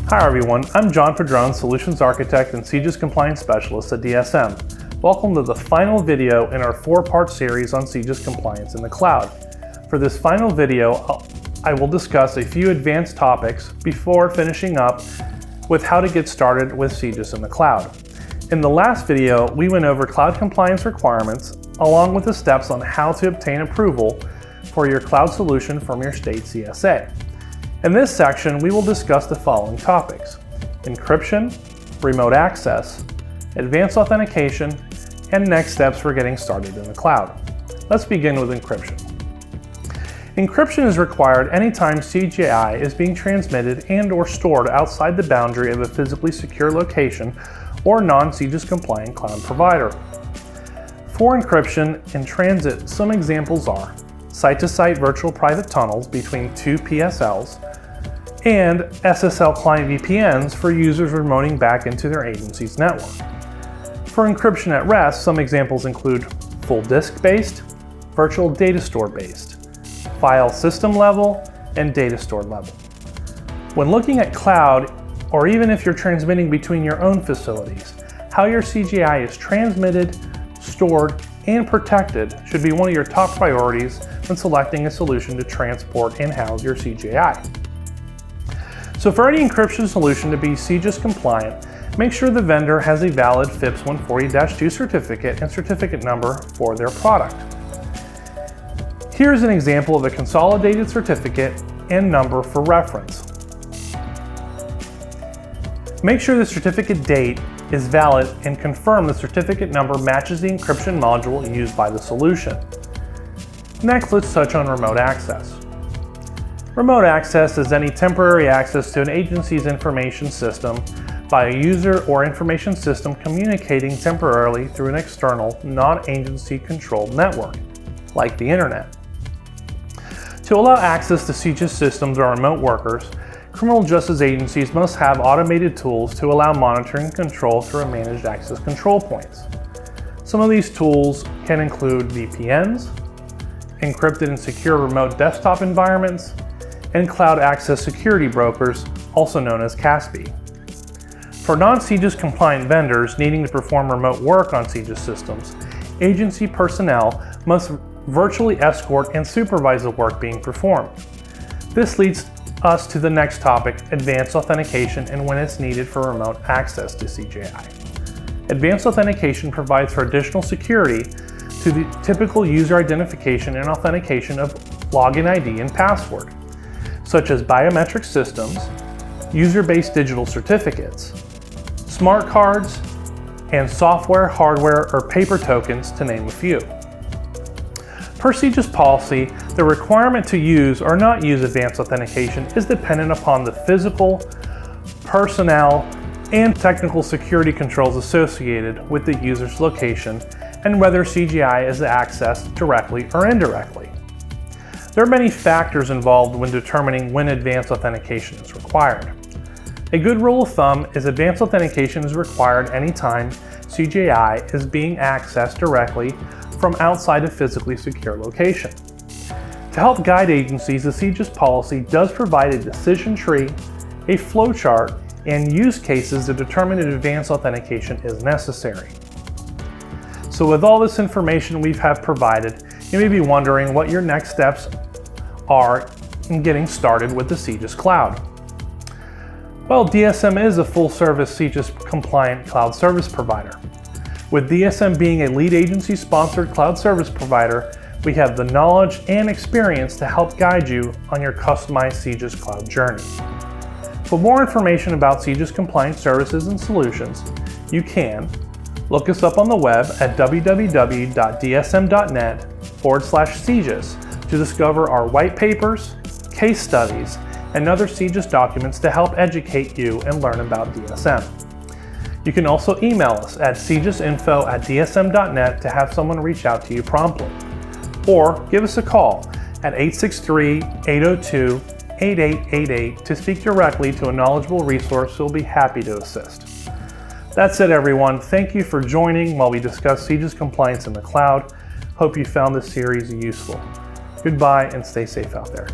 Hi everyone, I'm John Padron, Solutions Architect and CJIS Compliance Specialist at DSM. Welcome to the final video in our 4-part series on CJIS Compliance in the cloud. For this final video, I will discuss a few advanced topics before finishing up with how to get started with CJIS in the cloud. In the last video, we went over cloud compliance requirements along with the steps on how to obtain approval for your cloud solution from your state CSA. In this section, we will discuss the following topics: encryption, remote access, advanced authentication, and next steps for getting started in the cloud. Let's begin with encryption. Encryption is required anytime CJI is being transmitted and/or stored outside the boundary of a physically secure location or non-CJIS compliant cloud provider. For encryption in transit, some examples are site-to-site virtual private tunnels between two PSLs, and SSL client VPNs for users remoting back into their agency's network. For encryption at rest, some examples include full disk-based, virtual data store-based, file system level, and data store level. When looking at cloud, or even if you're transmitting between your own facilities, how your CJI is transmitted, stored, and protected should be one of your top priorities when selecting a solution to transport and house your CJI. So for any encryption solution to be CJIS compliant, make sure the vendor has a valid FIPS 140-2 certificate and certificate number for their product. Here's an example of a consolidated certificate and number for reference. Make sure the certificate date is valid and confirm the certificate number matches the encryption module used by the solution. Next, let's touch on remote access. Remote access is any temporary access to an agency's information system by a user or information system communicating temporarily through an external, non-agency controlled network, like the internet. To allow access to CJIS systems or remote workers, criminal justice agencies must have automated tools to allow monitoring and control through managed access control points. Some of these tools can include VPNs, encrypted and secure remote desktop environments, and cloud access security brokers, also known as CASB. For non-CJIS compliant vendors needing to perform remote work on CJIS systems, agency personnel must virtually escort and supervise the work being performed. This leads us to the next topic, advanced authentication and when it's needed for remote access to CJI. Advanced authentication provides for additional security to the typical user identification and authentication of login ID and password, such as biometric systems, user-based digital certificates, smart cards, and software, hardware, or paper tokens, to name a few. Per CJIS policy, the requirement to use or not use advanced authentication is dependent upon the physical, personnel, and technical security controls associated with the user's location and whether CJI is accessed directly or indirectly. There are many factors involved when determining when advanced authentication is required. A good rule of thumb is advanced authentication is required anytime CJI is being accessed directly from outside a physically secure location. To help guide agencies, the CJIS policy does provide a decision tree, a flowchart, and use cases to determine if advanced authentication is necessary. So with all this information we have provided, you may be wondering what your next steps are in getting started with the CJIS Cloud. Well, DSM is a full-service CJIS compliant cloud service provider. With DSM being a lead agency-sponsored cloud service provider, we have the knowledge and experience to help guide you on your customized CJIS Cloud journey. For more information about CJIS compliant services and solutions, you can look us up on the web at www.dsm.net/CJIS to discover our white papers, case studies, and other CJIS documents to help educate you and learn about DSM. You can also email us at cjisinfo@dsm.net to have someone reach out to you promptly. Or give us a call at 863-802-8888 to speak directly to a knowledgeable resource who will be happy to assist. That's it, everyone. Thank you for joining while we discuss CJIS compliance in the cloud. Hope you found this series useful. Goodbye and stay safe out there.